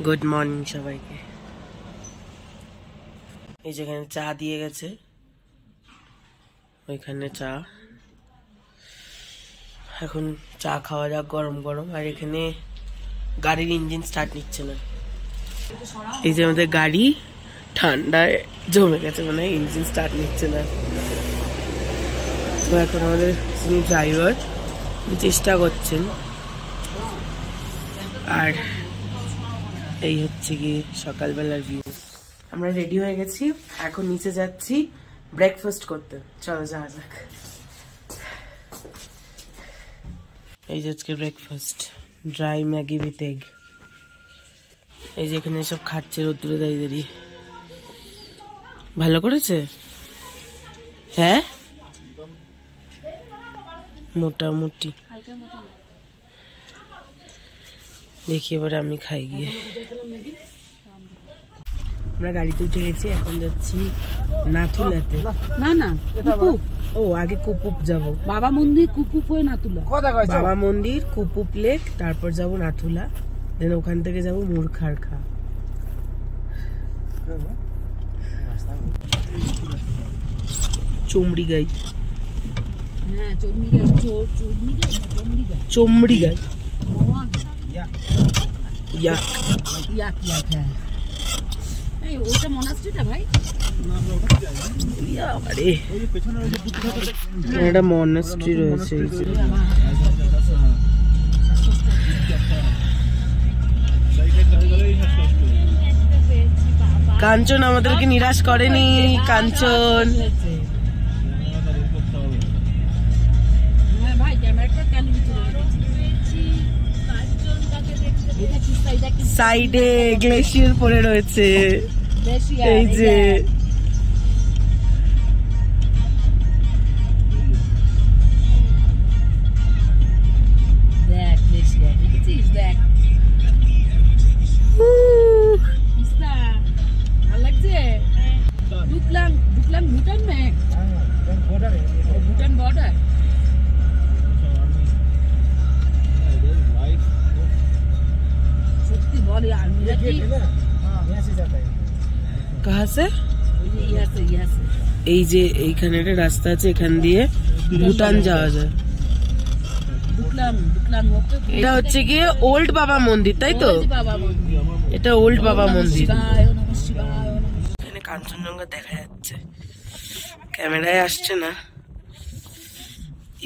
Good morning সবাইকে। এই যেখানে চা দিয়ে গেছে, ওইখানে চা। এখন চা খাওয়া যাক গরম গরম। আর এখানে গাড়ির ইঞ্জিন স্টার্ট নিচ্ছে না। এই যে আমাদের গাড়ি ঠান্ডায় জমে গেছে, মানে ইঞ্জিন স্টার্ট নিচ্ছে না। তো এখন আমাদের যিনি ড্রাইভার চেষ্টা করছেন। আর এই হচ্ছে কি সকালবেলার ভিউ। আমরা রেডি হয়ে গেছি, এখন নিচে যাচ্ছি ব্রেকফাস্ট করতে। চলো যাওয়া যাক। এই যে আজকে breakfast, dry Maggi with egg. এই যে এখানে সব খাচ্ছে রোদ্দুরে দাঁড়িয়ে দাঁড়িয়ে। ভালো করেছে? হ্যাঁ, মোটামুটি। দেখি এবার আমি খাই গিয়ে। আমরা গাড়িতে উঠে গেছি, এখন যাচ্ছি নাথুলাতে। না কুপুপ। ও আগে কুপুপ যাব, বাবা মন্দির কুপুপ হয়ে নাথুলা। বাবা মন্দির, কুপুপ লেক, তারপর যাব নাথুলা, দেন ওখান থেকে যাব মুরখারখা। চমড়ি গাই, হ্যাঁ চমড়ি গাই, ওটা মনাস্ট্রিটা ভাই। একটা মনাস্ট্রি রয়েছে। কাঞ্চন আমাদেরকে নিরাশ করেনি। কাঞ্চন সাইডে গ্লেশিয়ার পড়ে রয়েছে। এই যে দেখ গ্লেশিয়ার দেখেছিস, দেখ ভালো লাগছে। ঢুকলাম ভুটান মে, ভুটান বর্ডার। সত্যি বল यार, मेरा की কাহা সে? এই যে এইখানে একটা রাস্তা আছে, এখান দিয়ে ভুটান যাওয়া যায়। এটা হচ্ছে গিয়ে ওল্ড বাবা মন্দির, তাই তো? এটা ওল্ড বাবা মন্দির। এখানে কাঞ্চনজঙ্ঘা দেখা যাচ্ছে, ক্যামেরায় আসছে না।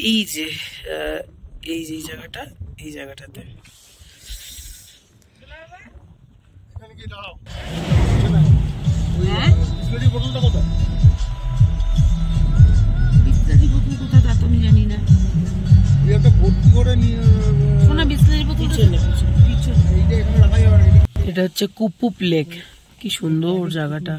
এই যে এই জায়গাটা, এই জায়গাটাতে এটা হচ্ছে কুপুপ লেক। কি সুন্দর জায়গাটা।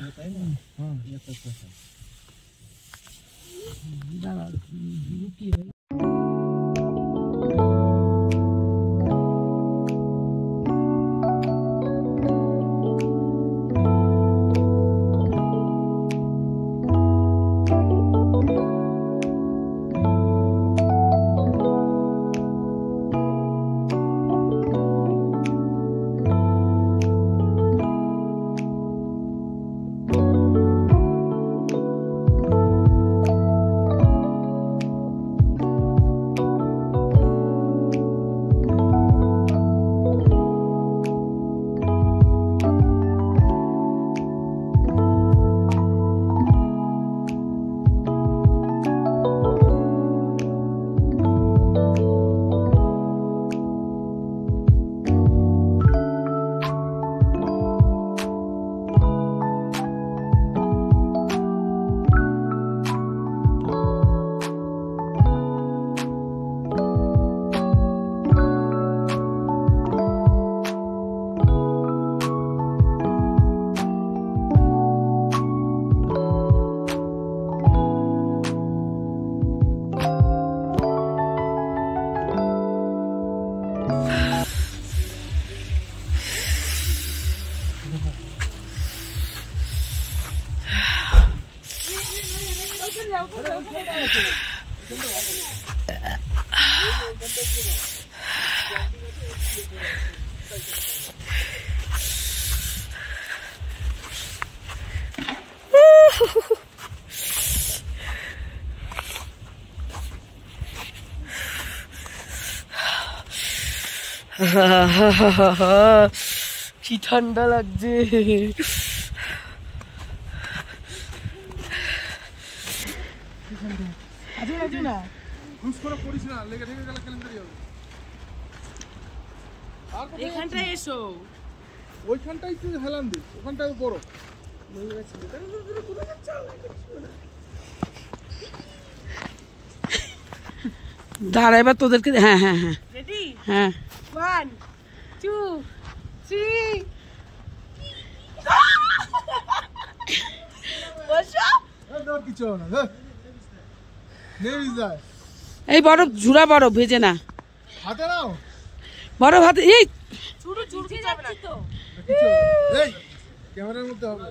কি ঠান্ডা লাগছে। এখানটায় এসো, ওইখানটাই তুই হেলান দিস, ওখানটায় বড় দাঁড়া এবার তোদেরকে। হ্যাঁ হ্যাঁ হ্যাঁ রেডি? হ্যাঁ 1 2 3 বসো। কিছু না নেই যায়। এই বরফ ঝুরা বরফ ভেজে না, হাতে নাও বরফ হাতে। এই চুরু চুরু যাবে না তো। এই ক্যামেরার মধ্যে হবে।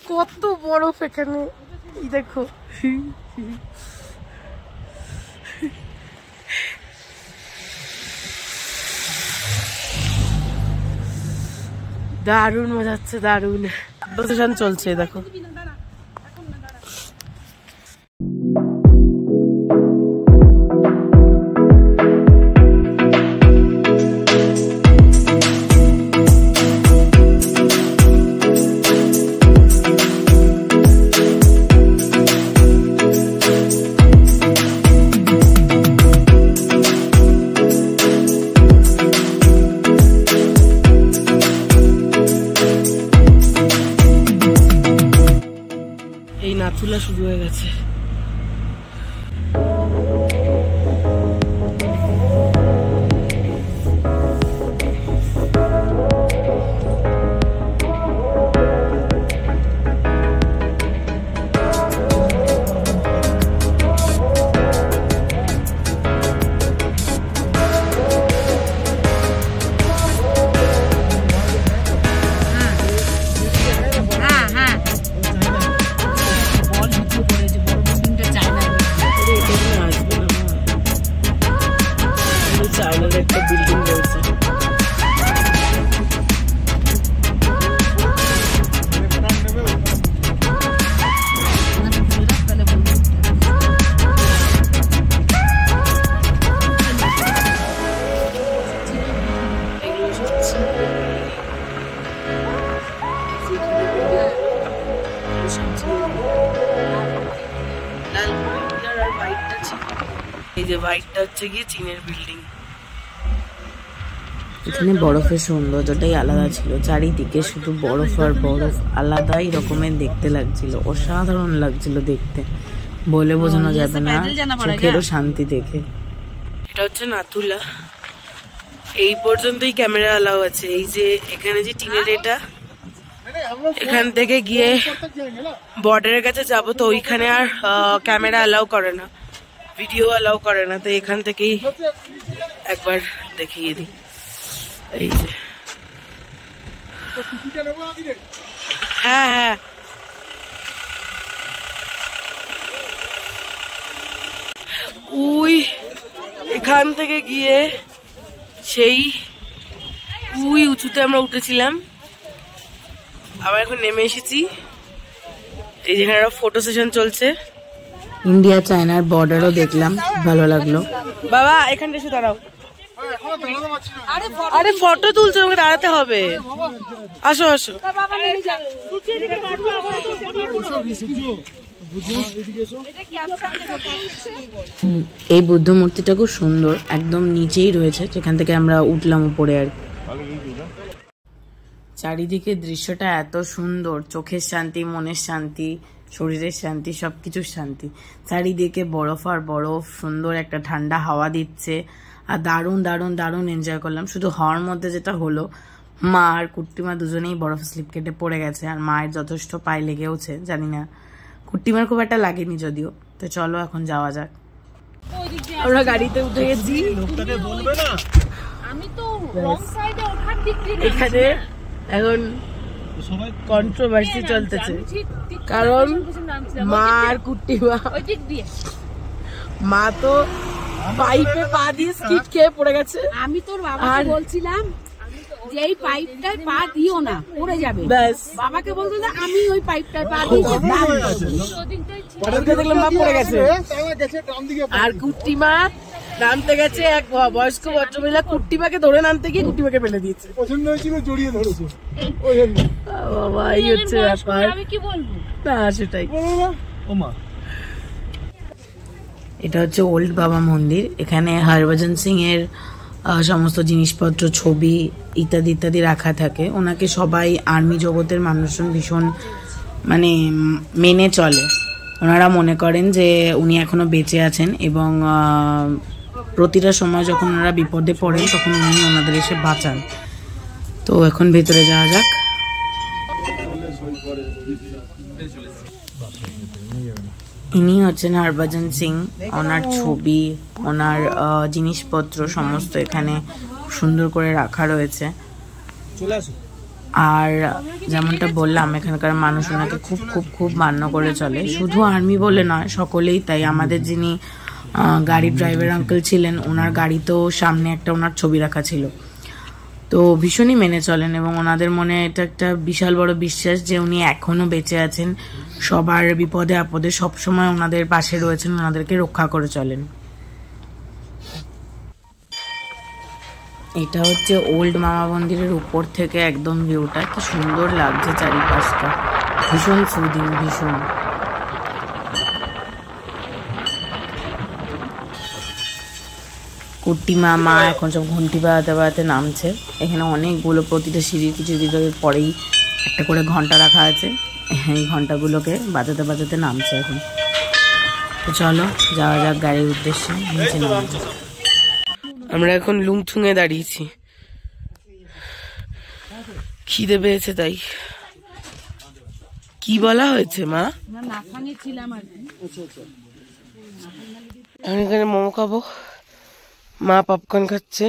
কত বরফ এখানে, এই দেখো। দারুণ মজা হচ্ছে, দারুণ প্রসেশন চলছে দেখো। এই নাথুলা শুরু হয়ে গেছে। চায়নার একটা বিল্ডিং রয়েছে। এই যে হোয়াইটটা হচ্ছে গিয়ে চীনের বিল্ডিং। এখানে বরফের সৌন্দর্যটাই আলাদা ছিল, চারিদিকে শুধু বরফ আর বরফ, আলাদাই রকমের দেখতে লাগছিল, অসাধারণ লাগছিল দেখতে, বলে বোঝানো যাবে না, চোখেরও শান্তি দেখে। এটা হচ্ছে নাথুলা, এই পর্যন্তই ক্যামেরা অ্যালাউ আছে। এই যে এখানে যে টিনের এটা, এখান থেকে গিয়ে বর্ডারের কাছে যাব, তো ওইখানে আর ক্যামেরা অ্যালাউ করে না, ভিডিও অ্যালাউ করে না, তো এখান থেকেই একবার দেখিয়ে দিই। এই যে হ্যাঁ হ্যাঁ ওই এখান থেকে গিয়ে সেই ওই উঁচুতে আমরা উঠেছিলাম, আবার এখন নেমে এসেছি। এই যেখানে ফটো সেশন চলছে। ইন্ডিয়া চায়নার বর্ডারও দেখলাম, ভালো লাগলো। বাবা এখানে এসে দাঁড়াও। আরে ফটো তুলছে, আমাকে দাঁড়াতে হবে। আসো আসো। এই বুদ্ধ মূর্তিটা খুব সুন্দর, একদম নিচেই রয়েছে, যেখান থেকে আমরা উঠলাম উপরে আর চারিদিকে দৃশ্যটা এত সুন্দর, চোখের শান্তি, মনের শান্তি, শরীরের শান্তি, সবকিছুর শান্তি। চারিদিকে বরফ আর বরফ, সুন্দর একটা ঠান্ডা হাওয়া দিচ্ছে, আর দারুণ দারুণ দারুণ এনজয় করলাম। শুধু হওয়ার মধ্যে যেটা হলো, মা আর কুট্টিমা দুজনেই বরফ স্লিপ কেটে পড়ে গেছে, আর মায়ের যথেষ্ট পায়ে লেগেওছে, জানি না কুট্টিমার খুব একটা লাগেনি যদিও। তো চলো এখন যাওয়া যাক। আমরা গাড়িতে উঠে গেছি। আমি তো রং সাইডে ওঠার দিক দিয়ে এখানে এখন কন্ট্রোভার্সি চলতেছে, কারণ মা আর কুট্টিমা, মা তো পাইপে পা দিয়ে স্কিট খেয়ে পড়ে গেছে। আমি তোর বাবাকে বলছিলাম যে এই পাইপটায় পা দিও না, পড়ে যাবে। বাবাকে বলতো না আমি ওই পাইপটায় পা দিয়েছি, দেখলাম মা পড়ে গেছে। আর কুট্টিমা নামতে গেছে, এক বয়স্ক ভদ্রমহিলা কুট্টিমাকে ধরে নামতে গিয়ে কুট্টিমাকে ফেলে দিয়েছে। পছন্দ হয়েছিল, জড়িয়ে ধরেছে। বাবা এই হচ্ছে ব্যাপার। না সেটাই। এটা হচ্ছে ওল্ড বাবা মন্দির। এখানে হরভজন সিং এর সমস্ত জিনিসপত্র, ছবি ইত্যাদি ইত্যাদি রাখা থাকে। ওনাকে সবাই আর্মি জগতের মানুষজন ভীষণ মানে মেনে চলে। ওনারা মনে করেন যে উনি এখনো বেঁচে আছেন এবং প্রতিটা সময় যখন ওনারা বিপদে পড়েন তখন উনি ওনাদের এসে বাঁচান। তো এখন ভেতরে যাওয়া যাক। ইনি হচ্ছেন হরভজন সিং। ওনার ছবি, ওনার জিনিসপত্র সমস্ত এখানে সুন্দর করে রাখা রয়েছে। আর যেমনটা বললাম, এখানকার মানুষ ওনাকে খুব খুব খুব মান্য করে চলে। শুধু আর্মি বলে নয়, সকলেই তাই। আমাদের যিনি গাড়ির ড্রাইভার আঙ্কেল ছিলেন, ওনার গাড়িতেও সামনে একটা ওনার ছবি রাখা ছিল। তো ভীষণই মেনে চলেন এবং ওনাদের মনে এটা একটা বিশাল বড় বিশ্বাস যে উনি এখনো বেঁচে আছেন, সবার বিপদে আপদে সবসময় ওনাদের পাশে রয়েছেন, ওনাদেরকে রক্ষা করে চলেন। এটা হচ্ছে ওল্ড মামা মন্দিরের উপর থেকে একদম ভিউটা, কি সুন্দর লাগছে চারিপাশটা, ভীষণ সুদিন, ভীষণ। কুট্টি মামা এখন সব ঘন্টি বাজাতে বাজাতে নামছে। এখানে অনেকগুলো, প্রতিটা সিঁড়ির কিছু ভিতরের পরেই একটা করে ঘন্টা রাখা আছে। এই ঘন্টাগুলোকে বাজাতে বাজাতে নামছে এখন। তো চলো যাওয়া যাক গাড়ির উদ্দেশ্যে, নিচে নামা যাক। আমরা এখন লুংথুঙে দাঁড়িয়েছি, খিদে পেয়েছে তাই। কি বলা হয়েছে মা? আমি এখানে মোমো খাবো, মা পপকর্ন খাচ্ছে,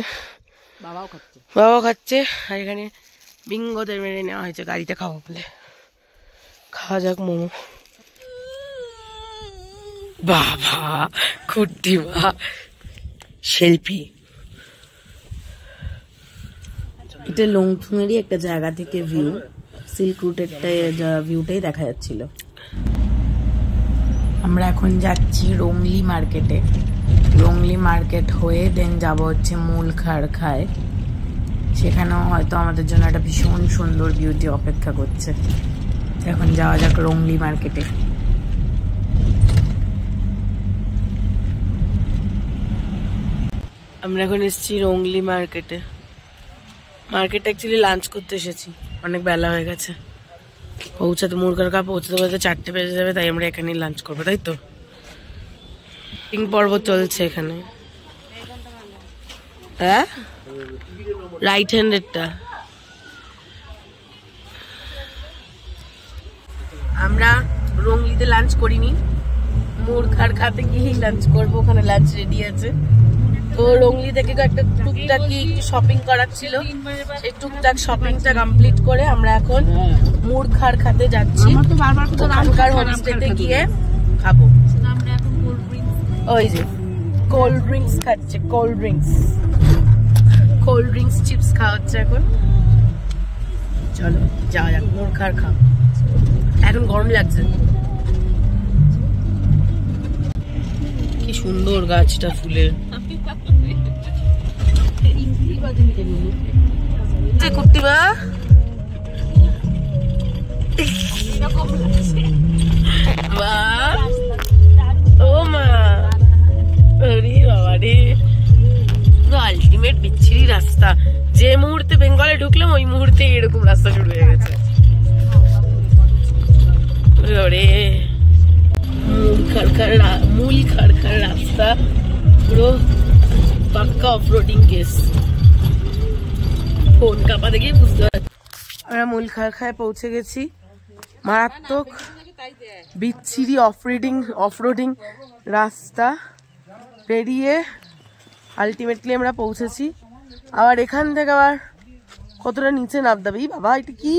বাবাও খাচ্ছে, আর এখানে বিঙ্গোদের মেরে নেওয়া হয়েছে গাড়িতে খাবো বলে। খাওয়া যাক মোমো। বাবা কুট্টি মা শিল্পী। এটা লংথুংয়েরই একটা জায়গা থেকে ভিউ, সিল্ক রুটের ভিউটাই দেখা যাচ্ছিল। আমরা এখন যাচ্ছি রংলি মার্কেটে। রংলি মার্কেট হয়ে দেন যাব হচ্ছে মূল খাড়খায়। সেখানেও হয়তো আমাদের জন্য একটা ভীষণ সুন্দর বিউটি অপেক্ষা করছে। এখন যাওয়া যাক রংলি মার্কেটে। আমরা এখন এসেছি রংলি মার্কেটে। মার্কেটে অ্যাকচুয়ালি লাঞ্চ করতে এসেছি, অনেক বেলা হয়ে গেছে। পৌঁছাতে মুরগারকা পৌঁছাতে পৌঁছাতে 4টে বেজে যাবে, তাই আমরা এখানেই লাঞ্চ করবো, তাই তো। পিং পর্ব চলছে এখানে। হ্যাঁ, রাইট হ্যান্ডেডটা। আমরা রংলিতে লাঞ্চ করিনি, মুরগারকাতে গিয়েই লাঞ্চ করবো, ওখানে লাঞ্চ রেডি আছে। তো রংলি থেকে একটা টুকটাকি শপিং করার ছিল, সেই টুকটাক শপিংটা কমপ্লিট করে আমরা এখন মুরগারকাতে যাচ্ছি। ওখানকার হোমস্টেতে গিয়ে খাবো। ওই যে কোল্ড ড্রিঙ্কস খাচ্ছে, কোল্ড ড্রিঙ্কস চিপস খাওয়া হচ্ছে এখন। চলো যাওয়া যাক মুরগারকা। এখন গরম লাগছে। কি সুন্দর গাছটা ফুলের। কুট্টিমা ও মা, আরে বাবা রে, আলটিমেট বিচ্ছিরি রাস্তা। যে মুহূর্তে বেঙ্গলে ঢুকলাম ওই মুহূর্তে এরকম রাস্তা শুরু হয়ে গেছে। মূল খাড়খাড় রাস্তা, পুরো পাক্কা অফরোডিং কেস। ফোন কাপা দেখে বুঝতে পারছি। আমরা মূল খাড়খায় পৌঁছে গেছি। মারাত্মক বিচ্ছিরি অফরোডিং রাস্তা পেরিয়ে আলটিমেটলি আমরা পৌঁছেছি। আবার এখান থেকে আবার কতটা নিচে নামতে হবে। বাবা এটা কি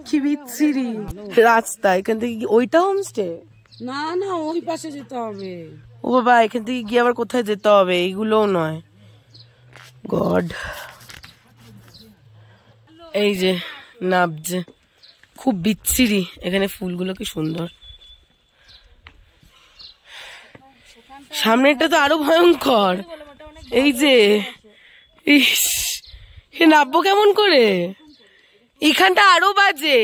কি বিচ্ছিরি রাস্তা। এখান থেকে ওইটা হোমস্টে? না না, ওই পাশে যেতে হবে। ও বাবা, এখান থেকে গিয়ে আবার কোথায় যেতে হবে? এইগুলোও নয়। গড, এই যে নাবছে, খুব বিচ্ছিরি। এখানে ফুলগুলো কি সুন্দর। সামনেটা তো আরো ভয়ঙ্কর। এই যে ইস, নাববো কেমন করে? এখানটা আরো বাজে।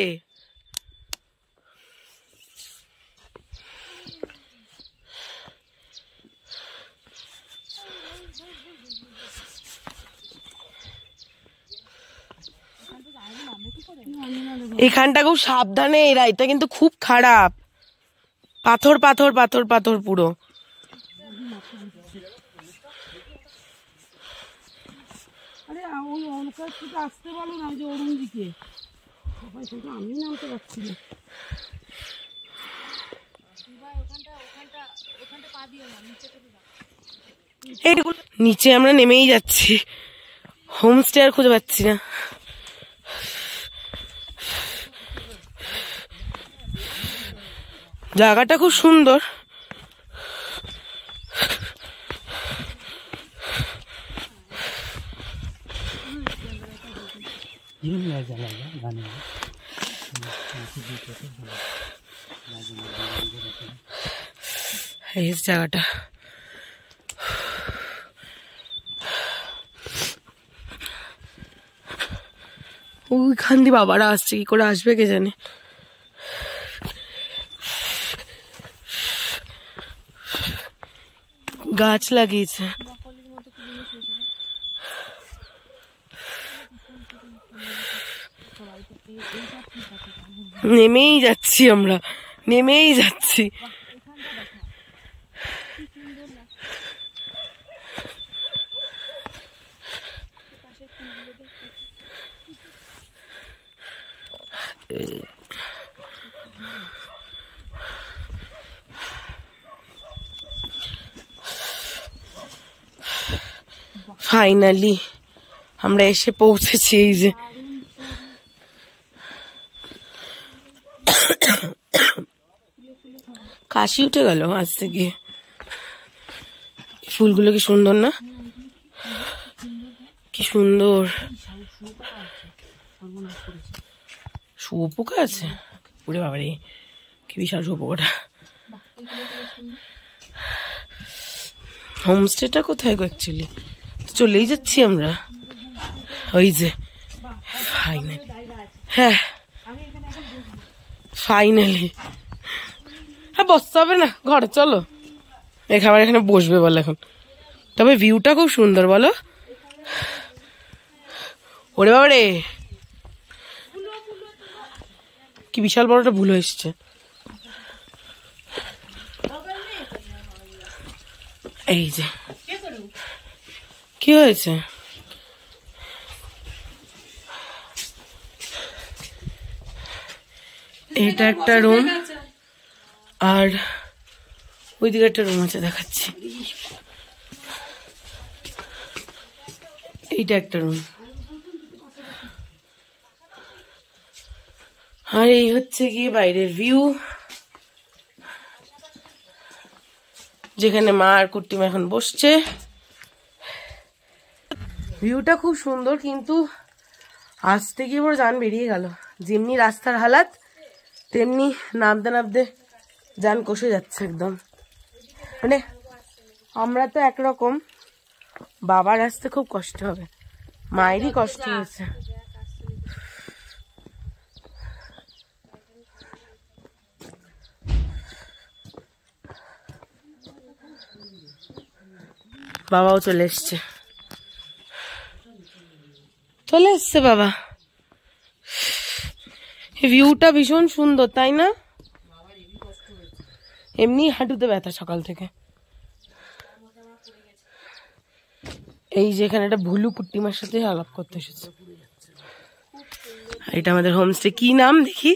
এখানটা খুব সাবধানে এরা, এটা কিন্তু খুব খারাপ। পাথর পাথর পাথর পাথর পুরো। আরে ওই অনুকার থেকে আসতে বলো না, যে অরুণ দিকে। আমি নামতে পারছি না। নিচে আমরা নেমেই যাচ্ছি, হোমস্টে আর খুঁজে পাচ্ছি না। জায়গাটা খুব সুন্দর। এই জায়গাটা ওইখান দিয়ে বাবারা আসছে, কি করে আসবে কে জানে। গাছ লাগিয়েছে। নেমেই যাচ্ছি আমরা, নেমেই যাচ্ছি। ফাইনালি আমরা এসে পৌঁছেছি। এই যে কাশি উঠে গেল আসতে গিয়ে। ফুলগুলো কি সুন্দর না, কি সুন্দর। শুয়োপোকা আছে, ওরে বাবারে কি বিশাল শুয়োপোকাটা। হোমস্টেটা কোথায় গো? অ্যাকচুয়ালি চলেই যাচ্ছি আমরা। ওই যে ফাইনালি, হ্যাঁ ফাইনালি। হ্যাঁ বসতে হবে না, ঘরে চলো। এখানে এখানে বসবে বলো এখন। তবে ভিউটা খুব সুন্দর বলো। ওরে বাবা রে, কি বিশাল বড়টা ভুল এসছে। এই যে কি হয়েছে? এটা একটা রুম, আর ওইদিকে একটা রুম আছে দেখাচ্ছি। এইটা একটা রুম, আর এই হচ্ছে গিয়ে বাইরের ভিউ, যেখানে মা আর কুট্টিমা এখন বসছে। ভিউটা খুব সুন্দর, কিন্তু আসতে গিয়ে বড় জান বেরিয়ে গেল। যেমনি রাস্তার হালাত, তেমনি নামতে নামতে জান কষে যাচ্ছে একদম। মানে আমরা তো একরকম, বাবার আসতে খুব কষ্ট হবে, মায়েরই কষ্ট হয়েছে। বাবাও চলে এসছে, চলে এসছে বাবা। ভিউটা ভীষণ সুন্দর তাই না? এমনি হাঁটুতে ব্যথা সকাল থেকে। এই যে এখানে একটা ভুলু কুট্টিমার সাথে আলাপ করতে এসেছে। এটা আমাদের হোমস্টে। কি নাম দেখি?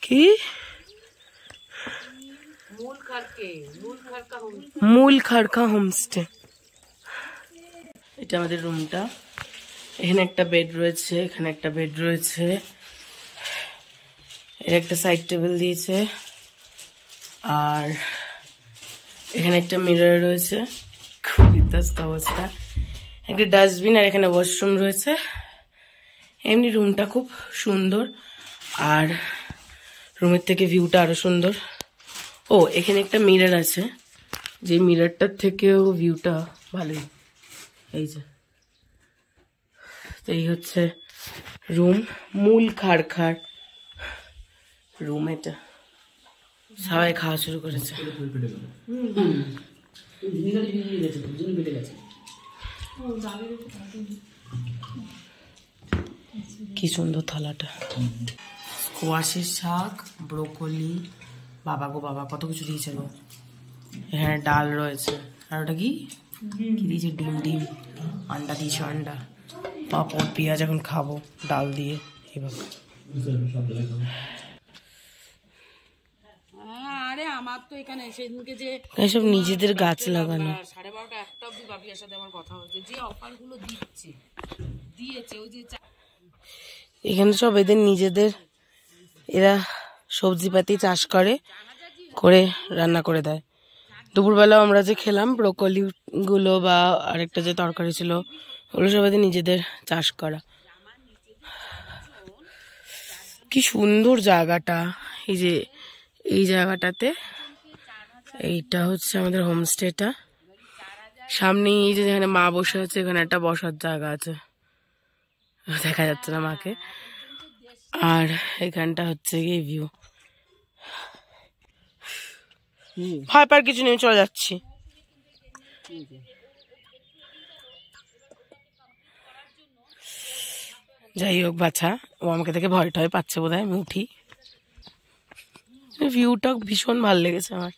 কি? মূল খাড়কা হোমস্টে। এটা আমাদের রুমটা, এখানে একটা বেড রয়েছে, এখানে একটা বেড রয়েছে, এর একটা সাইড টেবিল দিয়েছে, আর এখানে একটা মিরর রয়েছে, খুব বিধ্বস্ত অবস্থা, একটা ডাস্টবিন, আর এখানে ওয়াশরুম রয়েছে। এমনি রুমটা খুব সুন্দর, আর রুমের থেকে ভিউটা আরো সুন্দর। ও এখানে একটা মিরর আছে, যে মিররটার থেকেও ভিউটা ভালোই। এই যে, তো এই হচ্ছে রুম, মূল খাড় রুম এটা। সবাই খাওয়া শুরু করেছে। কি সুন্দর থালাটা, স্কোয়াশের শাক, ব্রোকলি, বাবা গো বাবা কত কিছু দিয়েছে গো। এখানে ডাল রয়েছে, আর ওটা কি দিয়েছে, ডিম, আন্ডা দিয়েছে, আন্ডা, পাঁপড়, পেঁয়াজ। এখন খাবো ডাল দিয়ে। এইভাবে আরে আমার তো এখানে সেদিনকে যে এসব নিজেদের গাছ লাগানো, 12:30 1টা অবধি বাবিয়ার সাথে আমার কথা হচ্ছে, যে অফার গুলো দিয়েছে ওই যে এখানে সব এদের নিজেদের, এরা সবজিপাতি চাষ করে রান্না করে দেয়। দুপুরবেলা আমরা যে খেলাম ব্রোকলি গুলো বা আরেকটা যে তরকারি ছিল, ওগুলো সব এদের নিজেদের চাষ করা। কি সুন্দর জায়গাটা। এই যে এই জায়গাটাতে, এইটা হচ্ছে আমাদের হোমস্টেটা। সামনেই এই যে যেখানে মা বসে আছে, এখানে একটা বসার জায়গা আছে, দেখা যাচ্ছে না মাকে। আর এখানটা হচ্ছে গিয়ে ভিউ। ভয় পার কিছু নেই, চলে যাচ্ছি। যাই হোক বাছা, ও আমাকে দেখে ভয় টয় পাচ্ছে বোধহয়, আমি উঠি। ভিউটা ভীষণ ভালো লেগেছে আমার।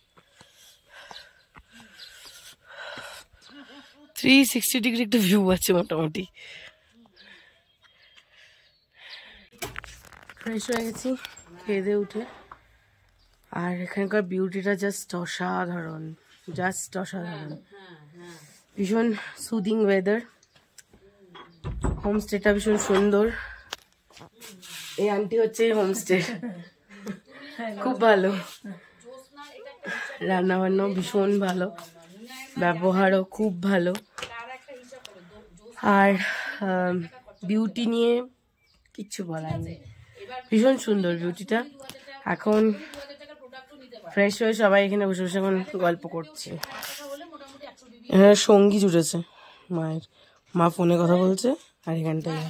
360 ডিগ্রি একটা ভিউ আছে মোটামুটি। ফ্রেশ হয়ে গেছি খেয়ে দিয়ে উঠে, আর এখানকার বিউটিটা জাস্ট অসাধারণ, ভীষণ সুদিং ওয়েদার। হোমস্টেটা ভীষণ সুন্দর। এই আন্টি হচ্ছে হোমস্টে, খুব ভালো, রান্না বান্নাও ভীষণ ভালো, ব্যবহারও খুব ভালো। আর বিউটি নিয়ে কিচ্ছু বলার নেই, ভীষণ সুন্দর বিউটিটা। এখন ফ্রেশ হয়ে সবাই এখানে বসে বসে এখন গল্প করছে। এখানে সঙ্গী জুটেছে মায়ের, মা ফোনে কথা বলছে, আর এখানটায়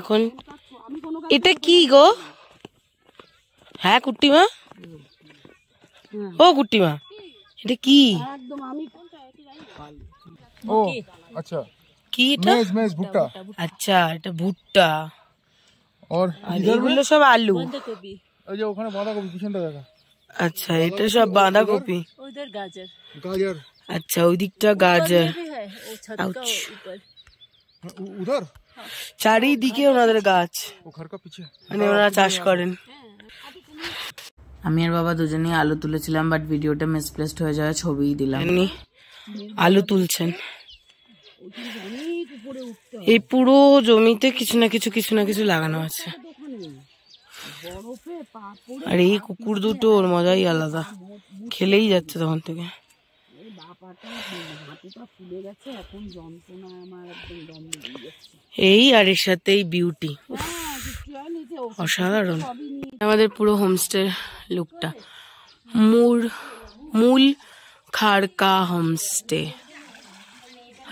এখন এটা কি গো? হ্যাঁ কুট্টিমা, ও কুট্টিমা এটা কি? ও আচ্ছা, কি এটা? মেজ ভুট্টা। আচ্ছা এটা ভুট্টা, আর এগুলো সব আলু। ওই যে ওখানে বাঁধাকপি পিছনটা দেখা। আচ্ছা এটা সব বাঁধাকপি, গাজর। আচ্ছা ওই দিকটা গাজর। উধর চারিদিকে ওনাদের গাছ, ও ঘর কা পিছে, মানে ওনারা চাষ করেন। আমি আর বাবা দুজনেই আলু তুলেছিলাম, বাট ভিডিওটা মিসপ্লেসড হয়ে যাওয়ায় ছবিই দিলাম। আলু তুলছেন, এই পুরো জমিতে কিছু না কিছু লাগানো আছে। আর এই কুকুর দুটো, ওর মজাই আলাদা, খেলেই যাচ্ছে তখন থেকে। এই আর এর সাথে এই বিউটি অসাধারণ। আমাদের পুরো হোমস্টে লুকটা, মূল খাড়কা হোমস্টে।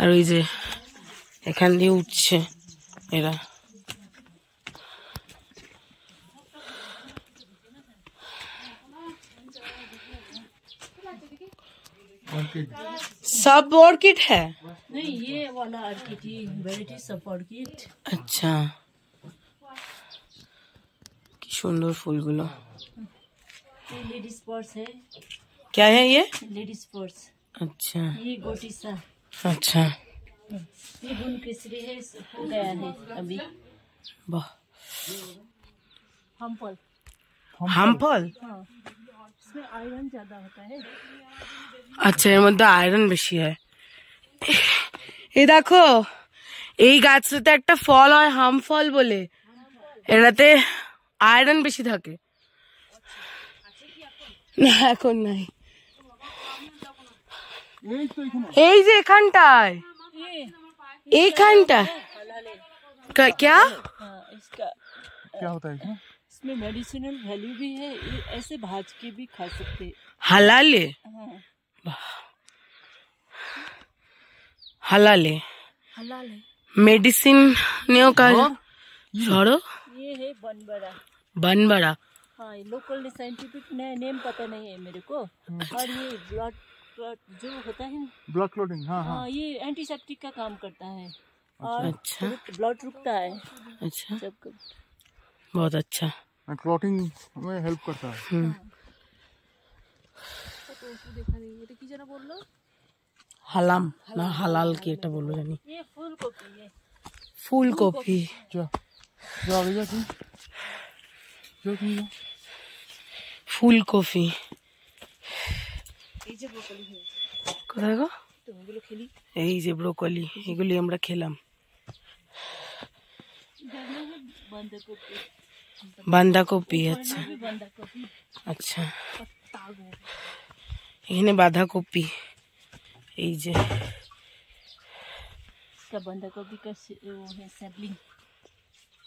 আর ওই যে এখান দিয়ে উঠছে এরা। सब ऑर्किड है? नहीं, ये वाला ऑर्किड, ये वैरायटी सब ऑर्किड। अच्छा, কি সুন্দর ফুলগুলো। ये लेडीज पर्स है। क्या है ये? Ladies purse. अच्छा ये गोटीसा। अच्छा, ये गुन केसरी है, हो गया है अभी। वाह, हमफल। হামফল। हाँ, इसमें आयरन ज्यादा होता है। আচ্ছা, এর মধ্যে আয়রন বেশি হয়। এই দেখো, এই গাছটাতে একটা ফল হয় হাম ফল বলে, এটাতে আয়রন বেশি থাকে। না এখন নাই। এই যে এখানটায়, এইখানটা क्या इसका क्या होता है इसमें? इसमें मेडिसिनल वैल्यू भी है, ये ऐसे भाज के भी खा सकते हैं। হালালে হালালে মেডিসিন নেও কাজ সরো ये है बनबड़ा। बनबड़ा। हाँ, लोकल साइंटिफिक नेम पता नहीं है मेरे को। और ये ब्लड जो होता है ना, ब्लड क्लॉटिंग, हाँ हाँ। हाँ, ये एंटीसेप्टिक का काम करता है और अच्छा ब्लड रुकता है अच्छा, जब बहुत अच्छा। क्लॉटिंग में हेल्प करता है। হালাম না হালাল কি এটা বলবো জানি। ये फूल कॉपी है। ফুলকপি, जा जा आगे जा तुम, जा तुम जा। ফুলকপি কোথায় গো? এই যে ব্রোকলি, এগুলি আমরা খেলাম। बंद বাঁধাকপি, আচ্ছা कॉपी আচ্ছা, এখানে বাঁধাকপি, এই যে इसका बंद कॉपी का वो है सैपलिंग।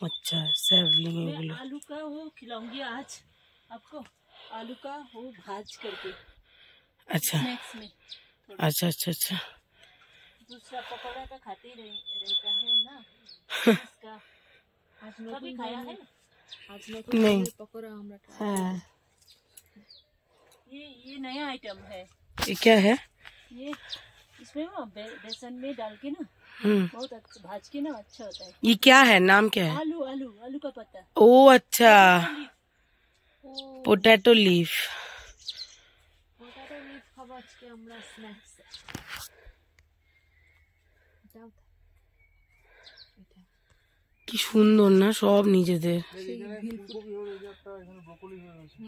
আচ্ছা স্যাভলিং मैं এগুলো। आलू का वो खिलाऊंगी आज आपको, आलू का वो भाज करके আচ্ছা स्नैक्स में। আচ্ছা আচ্ছা আচ্ছা, दूसरा पकौड़ा का खाते ही रहता है ना इसका। कभी खाया है? নেই হ্যাঁ। ये नया आइटम है। ये क्या है? ये इसमें ना बेसन में डाल के ना बहुत अच्छा भाज के ना अच्छा होता है। ये क्या है, नाम क्या है? आलू आलू आलू का पत्ता। ओ अच्छा, पोटैटो लीफ। কি সুন্দর না সব নিজেদের।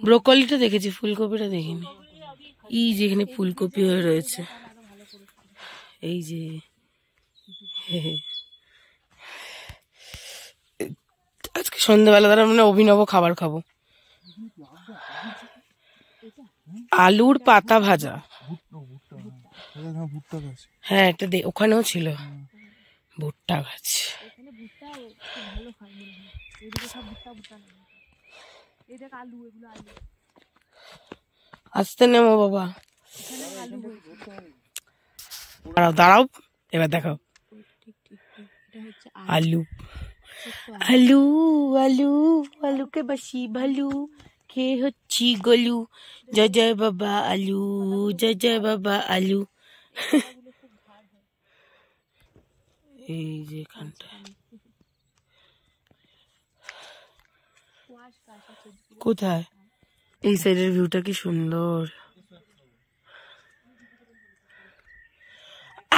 ব্রোকলিটা দেখেছি, ফুলকপিটা দেখিনি। এই যেখানে ফুলকপি হয়ে রয়েছে, এই যে আজকে সন্ধ্যাবেলা তারা মানে অভিনব খাবার খাবো। আলুর পাতা ভাজা, ভুট্টা গাছ, হ্যাঁ একটা ওখানেও ছিল ভুট্টা গাছ। আসতে নেমো বাবা, দাঁড়াও দাঁড়াও, এবার দেখো আলু আলু আলু আলুকে বাসি ভালু খেয়ে হচ্ছি গলু, জয় জয় বাবা আলু, জয় জয় বাবা আলু। এই যে এখানটা কোথায়, এই সাইডের ভিউটা কি সুন্দর।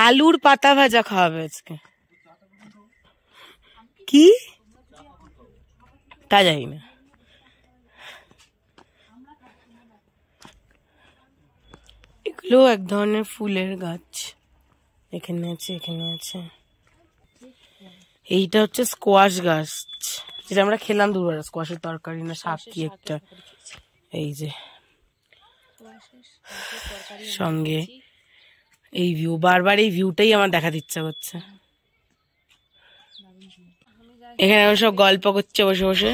আলুর পাতা ভাজা খাওয়াবে আজকে, কি তা জানি না। এগুলো এক ধরনের ফুলের গাছ, এখানে আছে এখানে আছে। এইটা হচ্ছে স্কোয়াশ গাছ, যেটা আমরা খেলাম দুবার, স্কোয়াশের তরকারি না শাক কি একটা। এই যে সঙ্গে এই ভিউ, বারবার এই ভিউটাই আমার দেখাতে ইচ্ছা করছে। এখানে আমরা সব গল্প করছে বসে বসে।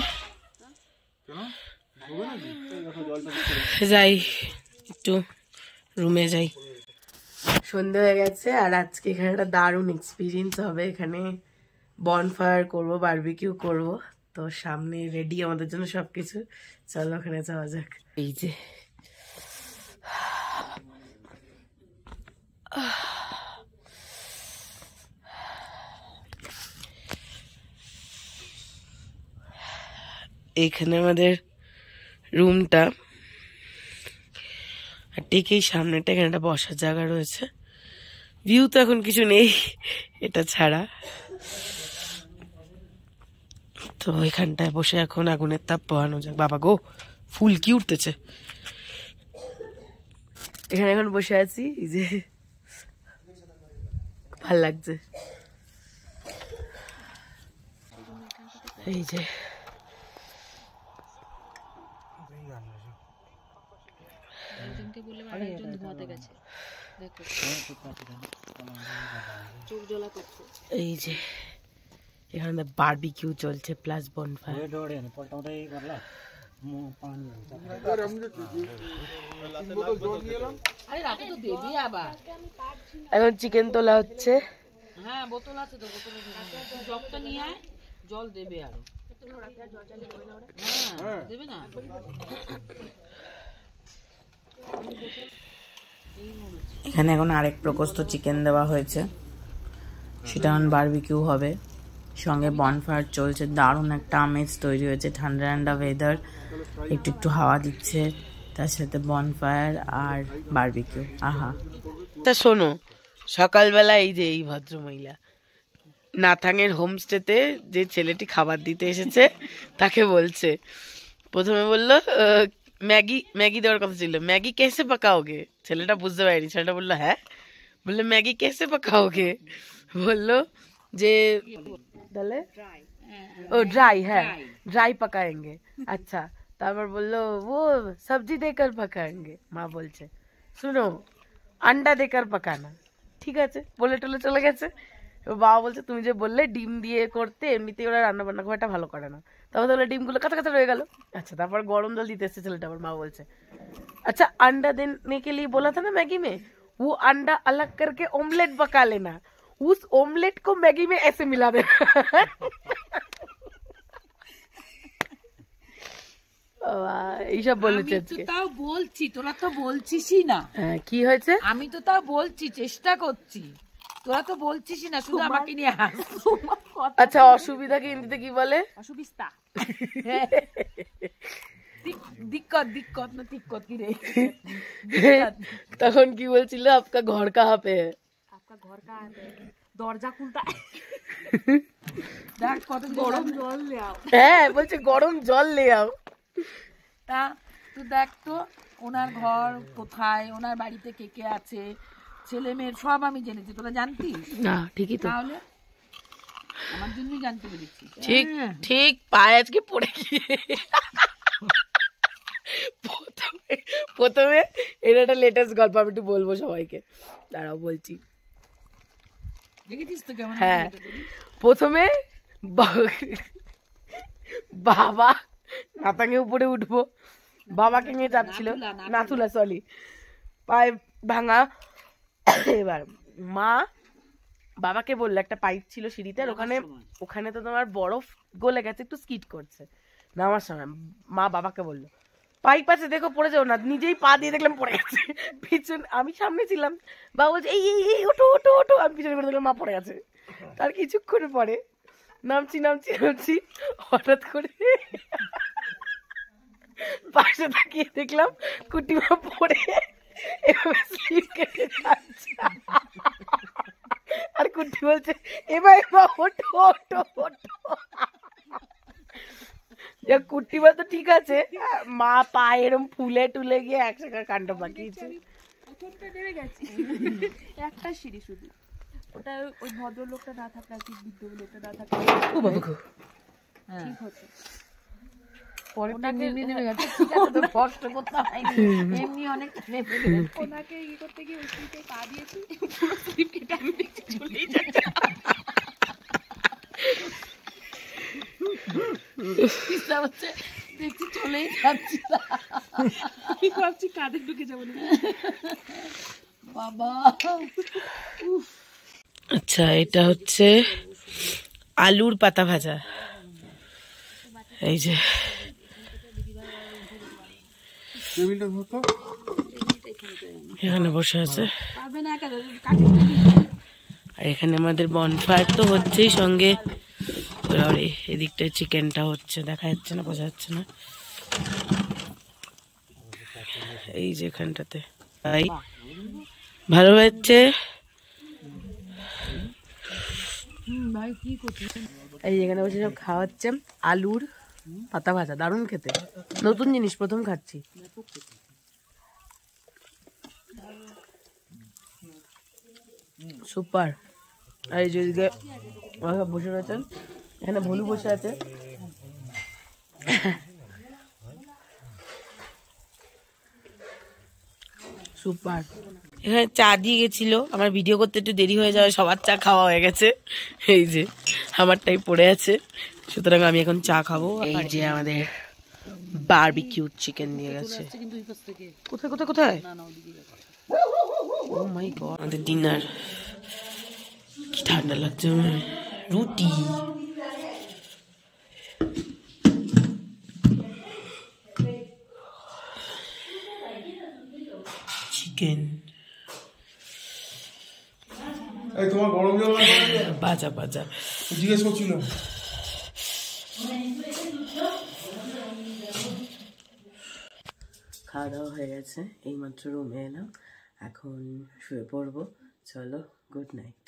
যাই একটু রুমে যাই, সন্ধে হয়ে গেছে। আর আজকে এখানে একটা দারুণ এক্সপিরিয়েন্স হবে, এখানে বনফায়ার করবো, বারবিকিউ করবো। তো সামনে রেডি আমাদের জন্য সবকিছু, চলো ওখানে যাওয়া যাক। এই যে এইখানে আমাদের রুমটা, আর ঠিক এই সামনেটা এখানে একটা বসার জায়গা রয়েছে। ভিউ তো এখন কিছু নেই এটা ছাড়া, তো এখানটায় বসে এখন আগুনের তাপ পোহানো যাক। বাবা গো, ফুল কি উঠতেছে। এখানে এখন বসে আছি, এই যে ভাল লাগছে। এই যে এই যে এখানে বারবিকিউ চলছে প্লাস বনফায়ার। এখন চিকেন তোলা হচ্ছে। হ্যাঁ বোতল আছে তো, জগটা নিয়ে আয়, জল দেবে আরো। দেবে না? এখানে এখন আরেক প্রকোষ্ঠ চিকেন দেওয়া হয়েছে, সেটা এখন বারবিকিউ হবে, সঙ্গে বনফায়ার চলছে। দারুণ একটা আমেজ তৈরি হয়েছে, ঠান্ডা ঠান্ডা ওয়েদার, একটু একটু হাওয়া দিচ্ছে, তার সাথে বনফায়ার আর বারবিকিউ। আহা। তা শোনো, সকালবেলা এই যে এই ভদ্রমহিলা নাথাঙের হোমস্টেতে যে ছেলেটি খাবার দিতে এসেছে তাকে বলছে, প্রথমে বললো ম্যাগি দেওয়ার কথা ছিল, ম্যাগি কেসে পাকাওগে? ছেলেটা বুঝতে পারেনি। ছেলেটা বললো হ্যাঁ, বললো ম্যাগি কেসে পাকাওগে? বললো যে তাহলে ও ড্রাই, হ্যাঁ ড্রাই পাকাएंगे। আচ্ছা, তারপর বললো ও সবজি দেकर पकाएंगे। মা বলছে শুনো আন্ডা দেकर पकाना। ঠিক আছে বলে টলে চলে গেছে। বাবা বলছে তুমি যে বললে ডিম দিয়ে করতে, এমনিতেই ওরা রান্না বান্না খুব একটা ভালো করে না। তারপর তাহলে ডিমগুলো কাঁচা কাঁচা রয়ে গেল। আচ্ছা, তারপর গরম জল দিতে এসছে ছেলেটা। আবার মা বলছে अच्छा अंडा देने के लिए बोला था ना मैगी में, वो अंडा अलग करके ऑमलेट पका लेना, उस ऑमलेट को मैगी में ऐसे मिला देना। এইসব বলেছে। তাও বলছি, তোরা তো বলছিসই না। হ্যাঁ কি হয়েছে? আমি তো তাও বলছি, চেষ্টা করছি, তোরা তো বলছিসই না, শুধু আমাকে নিয়ে হাস। আচ্ছা অসুবিধা কি হিন্দিতে কি বলে? অসুবিধা। দিক্কত দিক্কত না দিক্কত কি রে? তখন কি বলছিল? আপকা ঘর কাহা পে হ্যায়? আপকা ঘর কাহা পে? দরজা খুলতা। দেখ কত গরম জল ले आओ। হ্যাঁ বলছে গরম জল ले आओ। তা তুই দেখ তো ওনার ঘর কোথায়, ওনার বাড়িতে কে কে আছে, ছেলে মেয়ের সব আমি জেনেছি। তোরা জানতিস না? ঠিকই তো, তাহলে আমার জন্যই জানতে পেরেছি। ঠিক ঠিক পায়ে আজকে পড়ে গিয়ে প্রথমে এটা একটা লেটেস্ট গল্প আমি একটু বলবো সবাইকে, দাঁড়াও বলছি। দেখেছিস তো কেমন? হ্যাঁ প্রথমে বাবা নাতাঙ্গে উপরে উঠবো, বাবাকে নিয়ে যাচ্ছিল, নাথুলা সরি, পায়ে ভাঙা। এবার মা বাবাকে বললো, একটা পাইপ ছিল সিঁড়িতে, ওখানে তো তোমার বরফ গলে গেছে, একটু স্কিড করছে নামার সময়। মা বাবাকে বললো পাইপ আছে দেখো পড়ে যাও না, নিজেই পা দিয়ে দেখলাম পড়ে গেছে। পিছন আমি সামনে ছিলাম, বাবা বলছে এই এই ওঠো ওঠো ওঠো, আমি পিছনে করে দেখলাম মা পড়ে গেছে। তার কিছুক্ষণ পরে নামছি নামছি নামছি, হঠাৎ করে পাশে তাকিয়ে দেখলাম কুটিমা পড়ে এভাবে স্লিপ কেটে যাচ্ছে। আর কুটি বলছে এবার এবার ওঠো ওঠো ওঠো। কুটিমা তো ঠিক আছে, মা পা এরম ফুলে টুলে গিয়ে একসাথে কাণ্ড পাকিয়েছে। একটা সিঁড়ি শুধু, ওটা ওই ভদ্রলোকটা না থাকলে, বৃদ্ধ লোকটা না থাকলে ঠিক হতো। ওনাকে ই করতে গিয়ে স্লিপে পা দিয়েছি, পুরো স্লিপ কেটে আমি দেখছি চলেই যাচ্ছে। দেখছি চলেই যাচ্ছি, আমি ভাবছি কাঁধে ঢুকে যাবো না বাবা। আচ্ছা এটা হচ্ছে আলুর পাতা ভাজা। এই যে এখানে বসে আছে, আর এখানে আমাদের বনফায়ার তো হচ্ছেই, সঙ্গে এদিকটায় চিকেনটা হচ্ছে, দেখা যাচ্ছে না, বোঝা যাচ্ছে না। এই যে এখানটাতে তাই ভালো হচ্ছে। এই যেখানে বসে সব খাওয়া হচ্ছে আলুর পাতা ভাজা, দারুণ খেতে, নতুন জিনিস, প্রথম খাচ্ছি। সুপার। আর এই যেদিকে বসে রয়েছেন, এখানে ভলু বসে আছে। সুপার। এখানে চা দিয়ে গেছিল, আমার ভিডিও করতে একটু দেরি হয়ে যাবে, সবার চা খাওয়া হয়ে গেছে। এই যে আমারটাই পড়ে আছে, সুতরাং আমি এখন চা খাবো। এই যে আমাদের বারবিকিউ চিকেন দিয়ে গেছে। কোথায় কোথায় কোথায়? ও মাই গড, আমাদের ডিনার। কি ঠান্ডা লাগছে। রুটি, চিকেন, এই তোমার গরম জল বাজা বাজা। জিজ্ঞেস করছিল। খাওয়া দাওয়া হয়ে গেছে, এইমাত্র রুমে এলাম, এখন শুয়ে পড়বো। চলো, গুড নাইট।